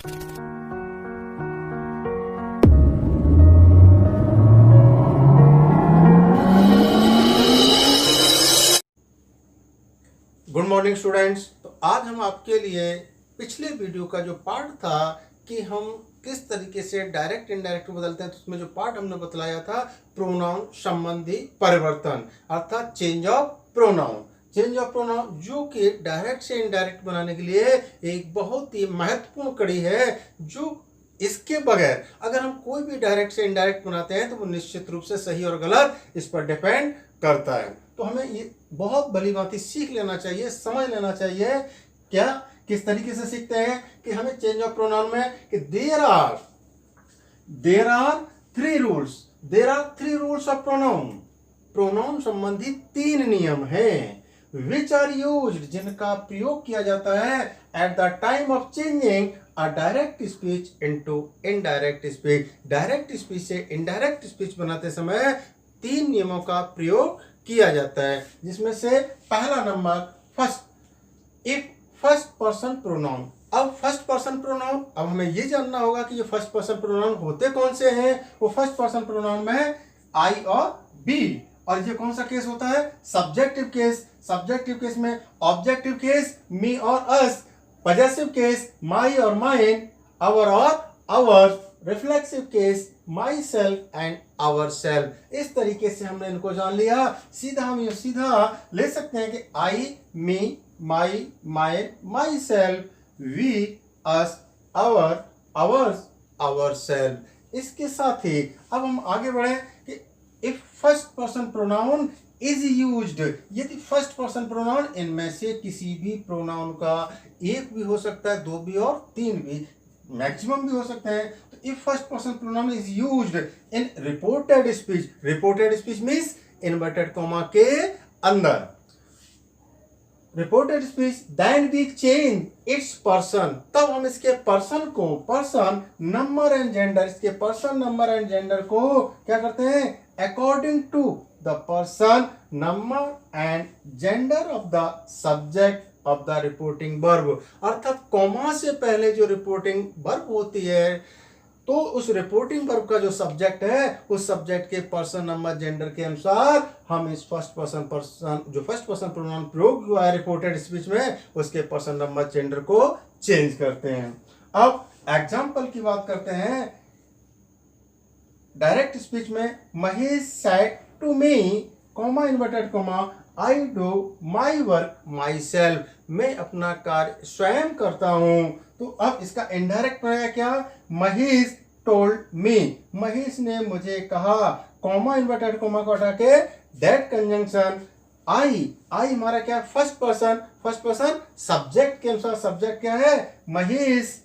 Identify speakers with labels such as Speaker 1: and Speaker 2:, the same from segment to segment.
Speaker 1: Good morning students. तो आज हम आपके लिए पिछले वीडियो का जो पार्ट था कि हम किस तरीके से डायरेक्ट इनडायरेक्ट बदलते हैं, तो उसमें जो पार्ट हमने बतलाया था प्रोनाउन संबंधी परिवर्तन अर्थात change of pronoun. Change of pronoun जो कि डायरेक्ट से इनडायरेक्ट बनाने के लिए एक बहुत ही महत्वपूर्ण कड़ी है, जो इसके बगैर अगर हम कोई भी डायरेक्ट से इनडायरेक्ट बनाते हैं तो वो निश्चित रूप से सही और गलत इस पर डिपेंड करता है। तो हमें ये बहुत भली भांति सीख लेना चाहिए, समझ लेना चाहिए। क्या किस तरीके से सीखते हैं कि हमें चेंज ऑफ प्रोनाउन में कि there are three rules of pronoun. Pronoun संबंधी 3 नियम हैं विच आर यूज्ड, जिनका प्रयोग किया जाता है at the time of changing a direct speech into indirect speech. Direct speech से इनडायरेक्ट स्पीच बनाते समय 3 नियमों का प्रयोग किया जाता है, जिसमें से पहला नंबर फर्स्ट पर्सन प्रोनाउन। अब फर्स्ट पर्सन प्रोनाउन, अब हमें ये जानना होगा कि ये फर्स्ट पर्सन प्रोनाउन होते कौन से हैं। वो फर्स्ट पर्सन प्रोनाउन में आई और बी, और ये कौन सा केस होता है, सब्जेक्टिव केस। सब्जेक्टिव केस में ऑब्जेक्टिव केस मी और अस, पजेसिव केस माई और माइन, अवर और ours, reflexive case myself and our self. इस तरीके से हमने इनको जान लिया। सीधा हम ये सीधा ले सकते हैं कि I, me, my, mine, my self, we, us, our, ours, our self. इसके साथ ही अब हम आगे बढ़े कि if first person pronoun is used, यदि फर्स्ट पर्सन प्रोनाउन इनमें से किसी भी प्रोनाउन का एक भी हो सकता है, 2 भी और 3 भी, मैक्सिमम भी हो सकते हैं। तो if first person pronoun is used in reported speech, reported speech means inverted comma के अंदर, reported speech, then we change its person, तब हम इसके पर्सन को, पर्सन नंबर एंड जेंडर, इसके पर्सन नंबर एंड जेंडर को क्या करते हैं, according to the person number and gender of the subject of the reporting verb. अर्थात कॉमा से पहले जो रिपोर्टिंग वर्ब होती है, तो उस रिपोर्टिंग वर्ब का जो सब्जेक्ट है, उस सब्जेक्ट के पर्सन नंबर जेंडर के अनुसार हम इस फर्स्ट पर्सन प्रोनाउन प्रयोग हुआ है रिपोर्टेड स्पीच में, उसके पर्सन नंबर जेंडर को चेंज करते हैं। अब एग्जांपल की बात करते हैं। डायरेक्ट स्पीच में Mahesh said to me, comma inverted comma, I do my work myself, मैं अपना कार्य स्वयं करता हूं। तो अब इसका इनडायरेक्ट बनाया क्या, महेश टोल्ड मी, महेश ने मुझे कहा, कॉमा इन्वर्टेड कॉमा को हटा के दैट कंजंक्शन आई हमारा क्या, फर्स्ट पर्सन सब्जेक्ट के अनुसार, सब्जेक्ट क्या है, महेश।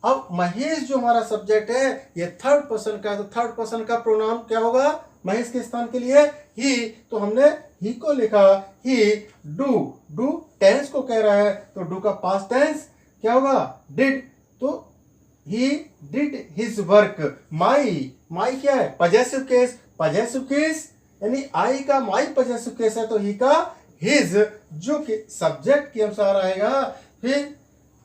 Speaker 1: अब महेश जो हमारा सब्जेक्ट है ये थर्ड पर्सन का, तो थर्ड पर्सन का प्रोनाउन क्या होगा महेश के स्थान के लिए, ही। तो हमने ही को लिखा, ही डू टेंस को कह रहा है, तो डू का पास्ट टेंस क्या होगा, डिड। तो ही डिड हिज वर्क। माई क्या है, पजेसिव केस यानी आई का माई पजेसिव केस है, तो ही का हिज जो कि सब्जेक्ट के अनुसार आएगा। फिर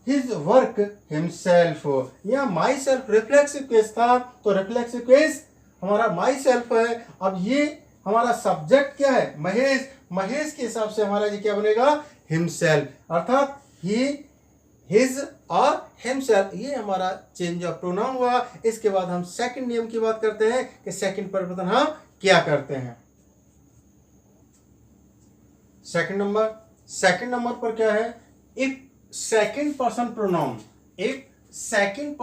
Speaker 1: हिज वर्क हिमसेल्फ, या माई सेल्फ रिफ्लेक्सिव केस था, तो रिफ्लेक्सिव केस हमारा माई सेल्फ है। अब ये हमारा सब्जेक्ट क्या है, महेश के हिसाब से हमारा ये क्या बनेगा, हिमसेल्फ। अर्थात ही, हिज और हिमसेल्फ, ये हमारा चेंज ऑफ प्रोनाउन हुआ। इसके बाद हम सेकंड नियम की बात करते हैं कि सेकंड परिवर्तन हम क्या करते हैं। सेकंड नंबर पर क्या है, if second person pronoun, second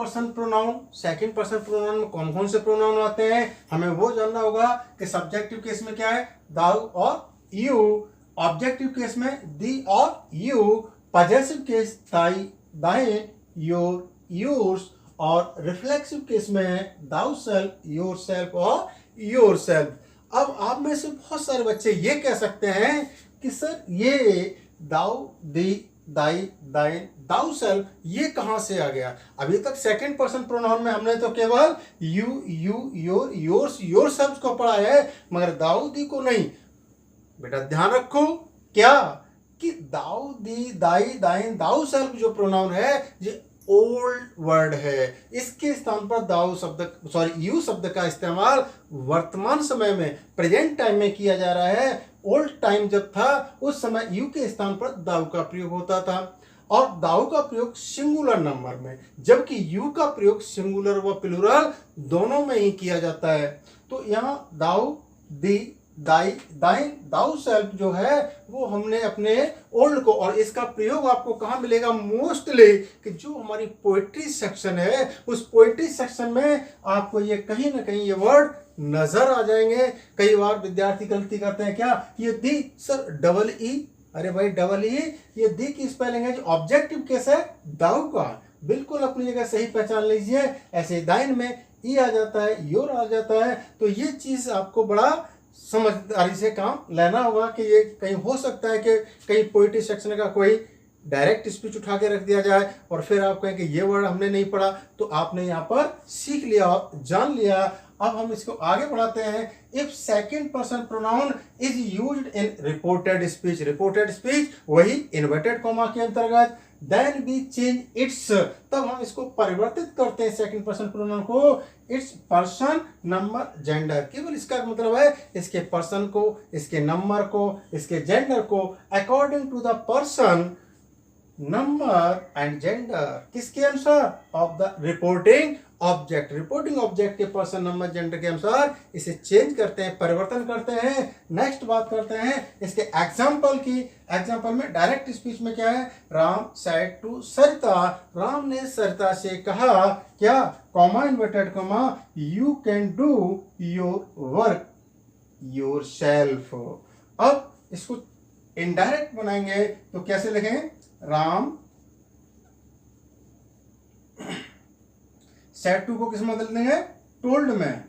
Speaker 1: person pronoun में कौन कौन से प्रोनाउन आते हैं, हमें वो जानना होगा कि सब्जेक्टिव केस में क्या है, दाउ और यू, ऑब्जेक्टिव केस में दी और यू, पजेसिव केस दाई, दाइन, योर, योर्स, और रिफ्लेक्सिव केस में है दाउ सेल्फ, योर सेल्फ और योर सेल्फ। अब आप में से बहुत सारे बच्चे ये कह सकते हैं कि सर ये दाउ, दी, दाई, दाइन, दाउ सेल्फ ये कहां से आ गया। अभी तक सेकंड पर्सन प्रोनाउन में हमने तो केवल you, your, yours, your self को पढ़ा है, मगर दाऊ, दी को नहीं। बेटा ध्यान रखो क्या कि दाऊ, दी, दाई, दाइन, दाउ सेल्फ जो प्रोनाउन है ये ओल्ड वर्ड है। इसके स्थान पर दाऊ शब्द यू शब्द का इस्तेमाल वर्तमान समय में प्रेजेंट टाइम में किया जा रहा है। ओल्ड टाइम जब था उस समय यू के स्थान पर दाऊ का प्रयोग होता था और दाऊ का प्रयोग सिंगुलर नंबर में, जबकि यू का प्रयोग सिंगुलर व प्लूरल दोनों में ही किया जाता है। तो यहाँ दाऊ, दी, दाई, दाइन, दाऊ सेल्फ जो है वो हमने अपने ओल्ड को, और इसका प्रयोग आपको कहाँ मिलेगा मोस्टली, कि जो हमारी पोएट्री सेक्शन है उस पोएट्री सेक्शन में आपको ये कहीं ना कहीं ये वर्ड नजर आ जाएंगे। कई बार विद्यार्थी गलती करते हैं, क्या ये दी सर डबल ई, अरे भाई डबल ई ये दी की स्पेलिंग है जो ऑब्जेक्टिव केस है दाऊ का, बिल्कुल अपनी जगह सही पहचान लीजिए। ऐसे दाइन में ई आ जाता है, योर आ जाता है, तो ये चीज आपको बड़ा समझदारी से काम लेना होगा कि ये कहीं हो सकता है कि कहीं पोएट्री सेक्शन का कोई डायरेक्ट स्पीच उठा के रख दिया जाए और फिर आप कहें कि ये वर्ड हमने नहीं पढ़ा, तो आपने यहाँ पर सीख लिया, जान लिया। अब हम इसको आगे बढ़ाते हैं। If second person pronoun is used in reported speech, reported speech वही इन्वर्टेड कॉमा के अंतर्गत, देन वी चेंज इट्स, तब हम इसको परिवर्तित करते हैं सेकंड पर्सन प्रोनाउन को इट्स पर्सन नंबर जेंडर। केवल इसका मतलब है इसके पर्सन को, इसके नंबर को, इसके जेंडर को according to the person number and gender, किसके अनुसार, of the reporting object, reporting object के पर्सन नंबर जेंडर के अनुसार इसे चेंज करते हैं, परिवर्तन करते हैं। नेक्स्ट बात करते हैं इसके एग्जाम्पल की। एग्जाम्पल में डायरेक्ट स्पीच में क्या है, राम सेड टू सरिता, राम ने सरिता से कहा क्या, comma inverted comma, you can do your work yourself. अब इसको इनडायरेक्ट बनाएंगे तो कैसे लिखें, राम सेड टू को किस में बदल देंगे, टोल्ड में,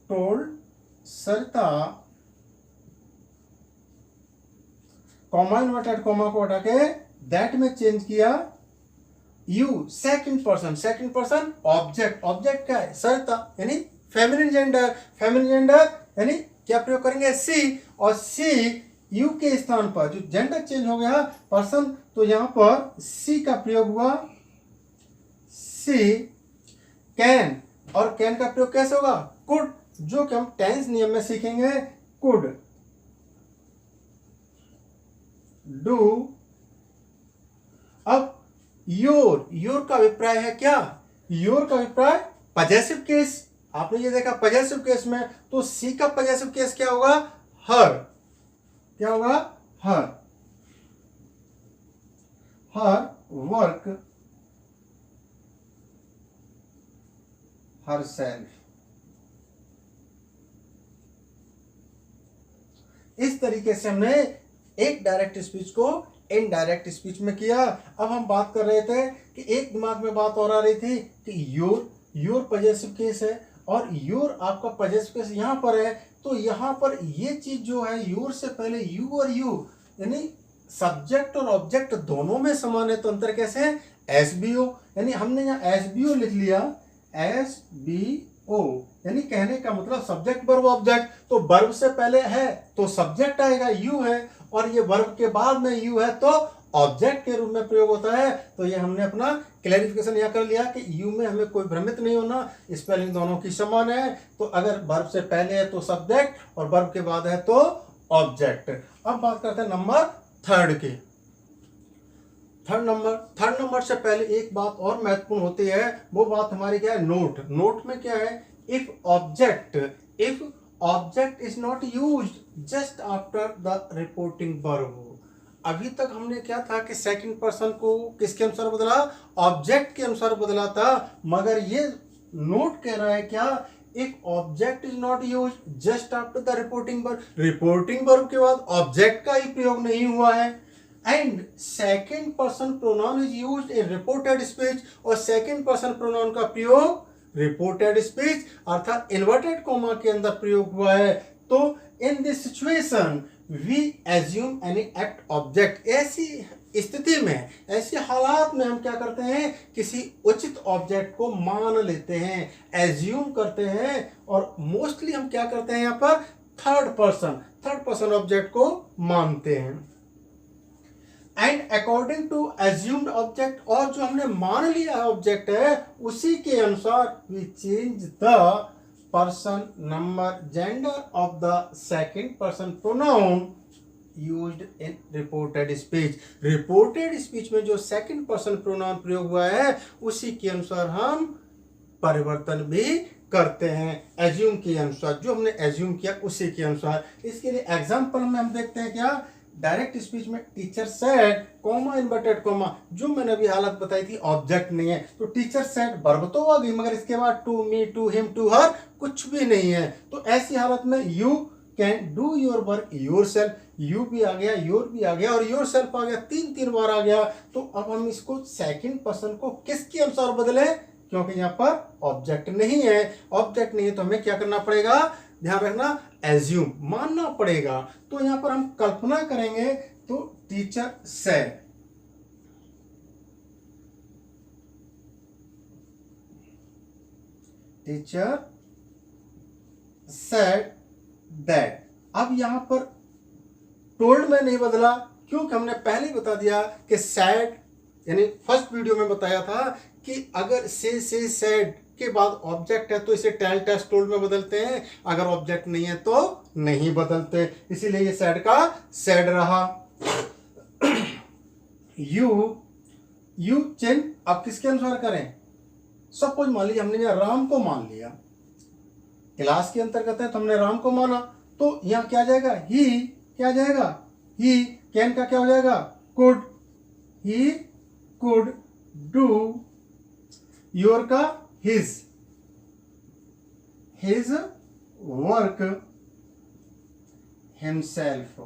Speaker 1: टोल्ड सरिता, कॉमा इन्वर्टेड कॉमा को हटा के दैट में चेंज किया, you second person, second person object, object क्या है, सरिता यानी फेमिनिन जेंडर, फेमिनिन जेंडर यानी क्या प्रयोग करेंगे, सी, और सी यू के स्थान पर जो जेंडर चेंज हो गया पर्सन, तो यहां पर सी का प्रयोग हुआ, सी कैन, और कैन का प्रयोग कैसे होगा, कुड, जो कि हम टेंस नियम में सीखेंगे, कुड डू। अब योर, योर का अभिप्राय है क्या, योर का अभिप्राय पजेसिव केस, आपने ये देखा पजेसिव केस में, तो सी का पजेसिव केस क्या होगा, हर, क्या होगा, हर, हर वर्क हर सेल्फ। इस तरीके से हमने एक डायरेक्ट स्पीच को इनडायरेक्ट स्पीच में किया। अब हम बात कर रहे थे कि एक दिमाग में बात और आ रही थी कि योर, योर पजेसिव केस है और योर आपका पजेसिव केस यहां पर है, तो यहां पर ये चीज जो है योर से पहले यू और यू यानी सब्जेक्ट और ऑब्जेक्ट दोनों में समान है, तो अंतर कैसे है, एसबीओ, यानी हमने यहाँ एसबीओ लिख लिया, एसबीओ यानी कहने का मतलब सब्जेक्ट वर्ब ऑब्जेक्ट, तो वर्ब से पहले है तो सब्जेक्ट आएगा, यू है, और ये वर्ब के बाद में यू है तो ऑब्जेक्ट के रूप में प्रयोग होता है। तो ये हमने अपना क्लैरिफिकेशन यहाँ कर लिया कि यू में हमें कोई भ्रमित नहीं होना, स्पेलिंग दोनों की समान है, तो अगर वर्ब से पहले है तो सब्जेक्ट और वर्ब के बाद है तो ऑब्जेक्ट। अब बात करते हैं नंबर थर्ड की। थर्ड नंबर से पहले एक बात और महत्वपूर्ण होती है, वो बात हमारी क्या है, नोट। नोट में क्या है, if object is not used just after the reporting verb. अभी तक हमने क्या था कि सेकंड पर्सन को किसके अनुसार बदला, ऑब्जेक्ट के अनुसार बदला था, मगर ये नोट कह रहा है क्या, if object is not used just after the reporting verb, reporting verb के बाद ऑब्जेक्ट का ही प्रयोग नहीं हुआ है, and second person pronoun is used in reported speech, और सेकंड पर्सन प्रोनाउन का प्रयोग रिपोर्टेड स्पीच अर्थात इन्वर्टेड कॉमा के अंदर प्रयोग हुआ है। तो in this situation we assume any act object, ऐसी स्थिति में, ऐसे हालात में हम क्या करते हैं, किसी उचित ऑब्जेक्ट को मान लेते हैं, एज्यूम करते हैं, और मोस्टली हम क्या करते हैं यहाँ पर थर्ड पर्सन ऑब्जेक्ट को मानते हैं। And according to assumed object, और जो हमने मान लिया ऑब्जेक्ट है उसी के अनुसार we change the person number gender of the second person pronoun used in reported speech. Reported speech में जो सेकंड पर्सन प्रोनाउन प्रयोग हुआ है उसी के अनुसार हम परिवर्तन भी करते हैं, एज्यूम के अनुसार, जो हमने एज्यूम किया उसी के अनुसार। इसके लिए एग्जांपल में हम देखते हैं क्या, डायरेक्ट स्पीच में teacher said comma inverted comma, जो मैंने अभी हालत बताई थी ऑब्जेक्ट नहीं है, तो टीचर सेड वर्ब तो आ गई मगर इसके बाद to me, to him, to her कुछ भी नहीं है। तो ऐसी हालत में you can do your work yourself, you भी आ गया, योर भी आ गया और योरसेल्फ आ गया, तीन बार आ गया। तो अब हम इसको सेकंड पर्सन को किसके अनुसार बदले, क्योंकि यहाँ पर ऑब्जेक्ट नहीं है, ऑब्जेक्ट नहीं है तो हमें क्या करना पड़ेगा, ध्यान रखना, एज्यूम मानना पड़ेगा। तो यहां पर हम कल्पना करेंगे, तो teacher said, teacher said that. अब यहां पर टोल्ड में नहीं बदला, क्योंकि हमने पहले ही बता दिया कि सैड, यानी फर्स्ट वीडियो में बताया था कि अगर से सैड के बाद ऑब्जेक्ट है तो इसे टेल, टेस्ट, टोल्ड में बदलते हैं, अगर ऑब्जेक्ट नहीं है तो नहीं बदलते, इसीलिए ये सैड का सैड रहा। यू चेंज, अब किसके अनुसार करें, सपोज मान लीजिए हमने यहाँ राम को मान लिया, क्लास के अंतर्गत है तो हमने राम को माना, तो यहाँ क्या जाएगा, ही क्या जाएगा, ही कैन का क्या हो जाएगा, could, he could do, your का his work himself।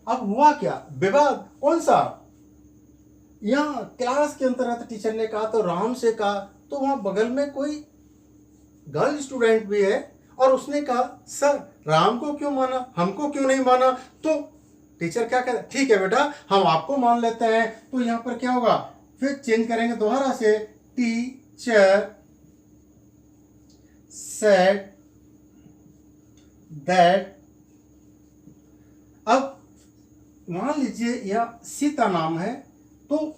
Speaker 1: अब हुआ क्या, विवाद कौन सा, यहाँ क्लास के अंतर्गत टीचर ने कहा तो राम से कहा, तो वहां बगल में कोई गर्ल स्टूडेंट भी है और उसने कहा सर राम को क्यों माना, हमको क्यों नहीं माना। तो टीचर क्या कहता है, ठीक है बेटा हम आपको मान लेते हैं। तो यहां पर क्या होगा, फिर चेंज करेंगे दोबारा से, टीचर सेड दैट। अब मान लीजिए यह सीता नाम है, तो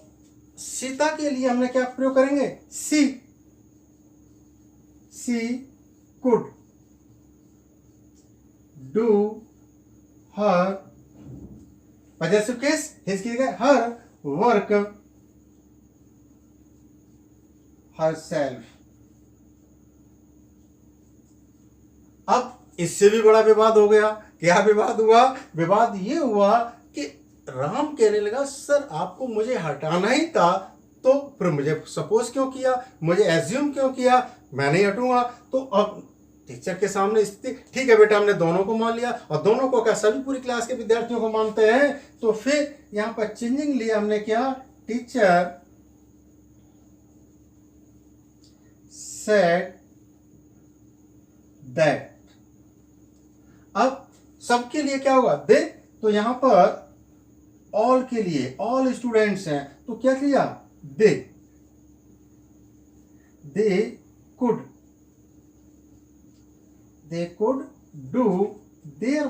Speaker 1: सीता के लिए हमने क्या प्रयोग करेंगे, she could do her, possessive case, his की जगह हर वर्क हरसेल्फ। अब इससे भी बड़ा विवाद हो गया, क्या विवाद हुआ, विवाद ये हुआ कि राम कहने लगा सर आपको मुझे हटाना ही था, तो फिर मुझे सपोज क्यों किया, मुझे एज्यूम क्यों किया, मैं नहीं हटूंगा। तो अब टीचर के सामने स्थिति, ठीक है बेटा हमने दोनों को मान लिया, और दोनों को क्या, सभी पूरी क्लास के विद्यार्थियों को मानते हैं। तो फिर यहां पर चेंजिंग लिया हमने क्या, टीचर सेड दैट। अब सबके लिए क्या होगा, दे, तो यहां पर ऑल के लिए, ऑल स्टूडेंट्स हैं, तो क्या किया, they could do their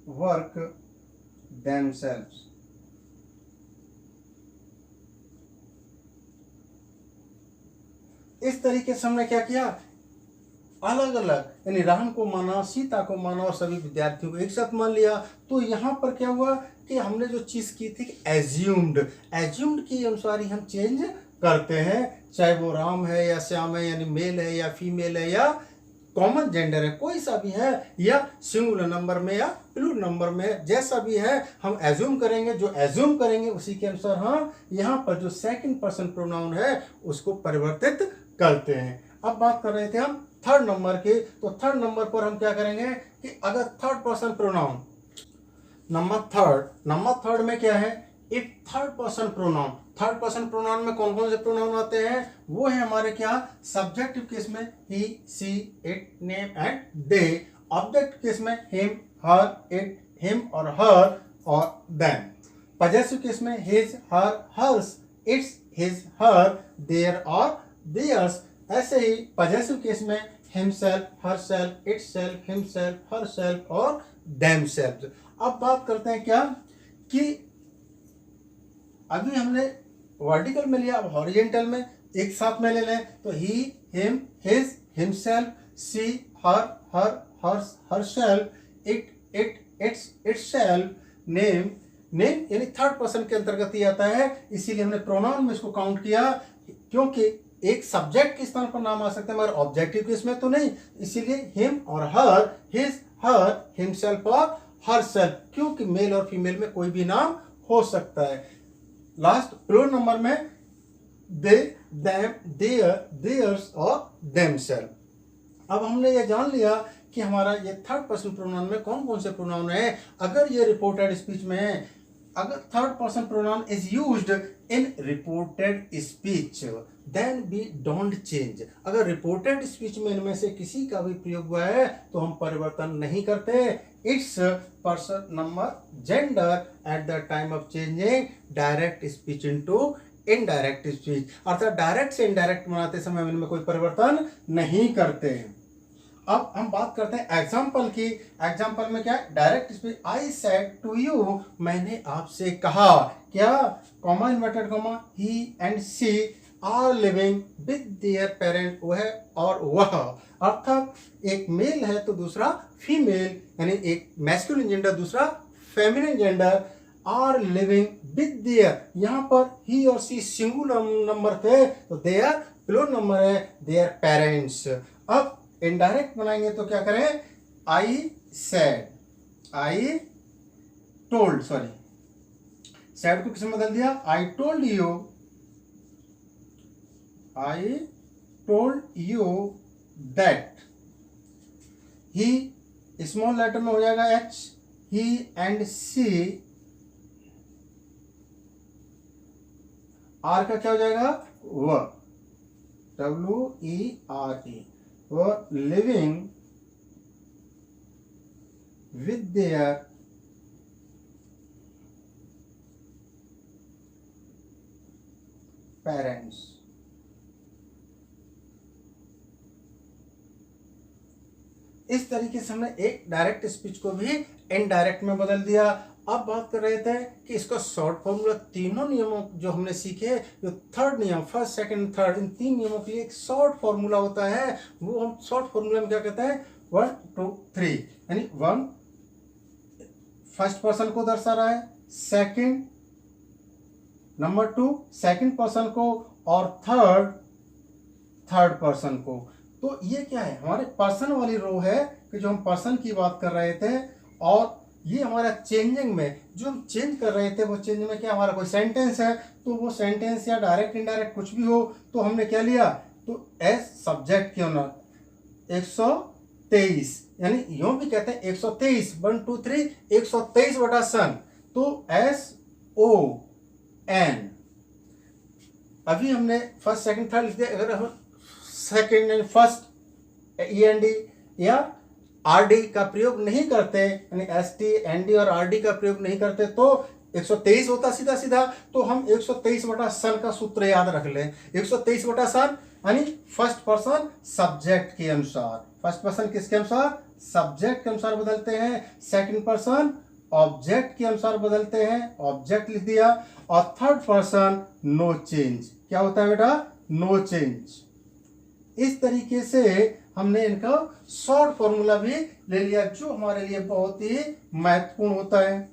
Speaker 1: work themselves। इस तरीके से हमने क्या किया, अलग अलग, यानी राम को माना, सीता को माना और सभी विद्यार्थियों को एक साथ मान लिया। तो यहाँ पर क्या हुआ कि हमने जो चीज की थी एज्यूम्ड के अनुसार ही हम चेंज करते हैं, चाहे वो राम है या श्याम है, यानी मेल है या फीमेल है या कॉमन जेंडर है, कोई सा भी है, या सिंगुलर नंबर में या प्लूरल नंबर में, जैसा भी है हम एज्यूम करेंगे, जो एज्यूम करेंगे उसी के अनुसार हम यहाँ पर जो सेकंड पर्सन प्रोनाउन है उसको परिवर्तित करते हैं। अब बात कर रहे थे हम थर्ड नंबर के, तो थर्ड नंबर पर हम क्या करेंगे कि अगर third person pronoun, number third में क्या है, इफ थर्ड पर्सन प्रोनाउन में कौन कौन से प्रोनाउन आते हैं, वो है हमारे क्या, सब्जेक्टिव केस में he, she, it, name and they, object case में हिम, हर, इट, हिम और हर और देम, पॉजेसिव केस में his, her, hers, its, his, her, their और देयर्स। ऐसे ही पजेसिव केस में himself, herself, itself, himself, herself और themself. अब बात करते हैं क्या कि अभी हमने वर्टिकल में लिया, अब हॉरिजेंटल में एक साथ में ले लें तो he, him, his, himself, she, her, hers, herself, itself, name. Name यानी थर्ड पर्सन के अंतर्गत ही आता है, इसीलिए हमने प्रोनाउन में इसको काउंट किया, क्योंकि एक सब्जेक्ट के स्थान पर नाम आ सकते हैं मगर ऑब्जेक्टिव केस में तो नहीं, इसीलिए हिम और हर, हिज, हर, हिमसेल्फ और हरसेल्फ, क्योंकि मेल और फीमेल में कोई भी नाम हो सकता है। लास्ट प्लूरल नंबर में दे, देम, देयर, देयर्स और देमसेल्फ। अब हमने ये जान लिया कि हमारा ये थर्ड पर्सन प्रोनाउन में कौन कौन से प्रोनाउन है। अगर ये रिपोर्टेड स्पीच में है, अगर third person pronoun is used in reported speech then we don't change. अगर रिपोर्टेड स्पीच में इनमें से किसी का भी प्रयोग हुआ है तो हम परिवर्तन नहीं करते। It's person number gender at the time of changing direct speech into indirect speech, अर्थात डायरेक्ट से इनडायरेक्ट बनाते समय हम इनमें कोई परिवर्तन नहीं करते। अब हम बात करते हैं एग्जाम्पल की। एग्जाम्पल में क्या है, direct speech, I said to you, मैंने आपसे कहा, क्या, comma inverted comma, he and she are living with their parent, वह और वह, अर्थात एक मेल है तो दूसरा फीमेल, यानी एक मैस्कुलिन जेंडर दूसरा feminine gender, are living with their, यहाँ पर ही और सी सिंगुलर नंबर थे तो देयर प्लूरल नंबर है, देयर पेरेंट्स। अब इनडायरेक्ट बनाएंगे तो क्या करें, I said, I told, sorry said को किसमें बदल दिया, I told you, I told you that, he small letter में हो जाएगा H, he and she, are का क्या हो जाएगा, व, WERE, were living with their parents। इस तरीके से हमने एक डायरेक्ट स्पीच को भी इनडायरेक्ट में बदल दिया। अब बात कर रहे थे कि इसका शॉर्ट फॉर्मूला, तीनों नियमों जो हमने सीखे, जो थर्ड नियम, फर्स्ट सेकंड थर्ड, इन तीन नियमों के लिए एक शॉर्ट फॉर्मूला होता है, वो हम शॉर्ट फॉर्मूला में क्या कहते हैं, 1 2 3, यानी 1 फर्स्ट पर्सन को दर्शा रहा है, सेकंड नंबर 2 सेकंड पर्सन को, और थर्ड पर्सन को। तो ये क्या है, हमारे पर्सन वाली रो है कि जो हम पर्सन की बात कर रहे थे, और ये हमारा चेंजिंग में जो हम चेंज कर रहे थे, वो चेंज में क्या, हमारा कोई सेंटेंस है तो वो सेंटेंस या डायरेक्ट इनडायरेक्ट कुछ भी हो तो हमने क्या लिया, तो एज सब्जेक्ट क्यों ना 123, यानी यूं भी कहते हैं 123, 1 2 3 123 बटा सन, तो SON। अभी हमने फर्स्ट सेकंड थर्ड लिख दिया। अगर हम सेकंड एंड फर्स्ट END या RD का प्रयोग नहीं करते, यानी ST ND और RD का प्रयोग नहीं करते तो 123 होता सीधा सीधा। तो हम 123 बटा सन का सूत्र याद रख लें। 123 बटा सन यानी फर्स्ट पर्सन सब्जेक्ट के अनुसार, फर्स्ट पर्सन किसके अनुसार, सब्जेक्ट के अनुसार बदलते हैं, सेकंड पर्सन ऑब्जेक्ट के अनुसार बदलते हैं, ऑब्जेक्ट लिख दिया, और थर्ड पर्सन नो चेंज। क्या होता है बेटा, नो चेंज। इस तरीके से हमने इनका शॉर्ट फॉर्मूला भी ले लिया, जो हमारे लिए बहुत ही महत्वपूर्ण होता है।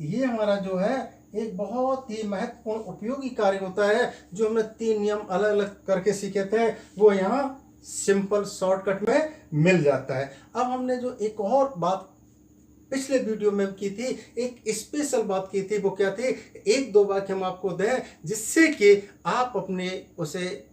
Speaker 1: ये हमारा जो है एक बहुत ही महत्वपूर्ण उपयोगी कार्य होता है, जो हमने 3 नियम अलग अलग करके सीखे थे, वो यहाँ सिंपल शॉर्टकट में मिल जाता है। अब हमने जो एक और बात पिछले वीडियो में की थी, एक स्पेशल बात की थी, वो क्या थी, 1-2 वाक्य हम आपको दें जिससे कि आप अपने उसे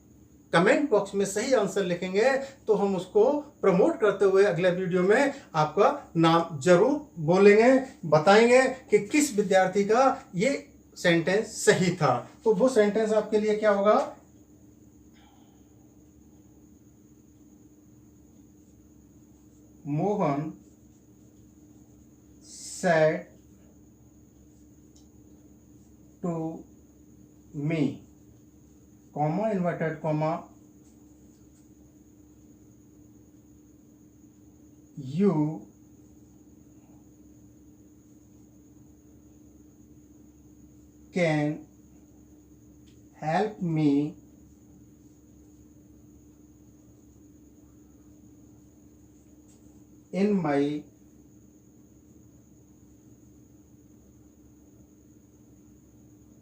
Speaker 1: कमेंट बॉक्स में सही आंसर लिखेंगे तो हम उसको प्रमोट करते हुए अगले वीडियो में आपका नाम जरूर बोलेंगे, बताएंगे कि किस विद्यार्थी का ये सेंटेंस सही था। तो वो सेंटेंस आपके लिए क्या होगा, Mohan said to me, comma, inverted comma, you can help me in my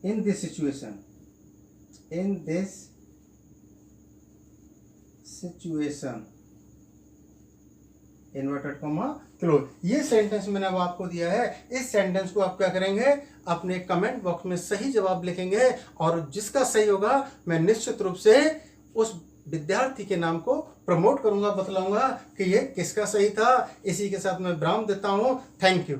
Speaker 1: in this situation inverted comma close. ये सेंटेंस मैंने अब आपको दिया है। इस सेंटेंस को आप क्या करेंगे, अपने कमेंट बॉक्स में सही जवाब लिखेंगे और जिसका सही होगा मैं निश्चित रूप से उस विद्यार्थी के नाम को प्रमोट करूंगा, बतलाऊंगा कि ये किसका सही था। इसी के साथ मैं विराम देता हूं। Thank you.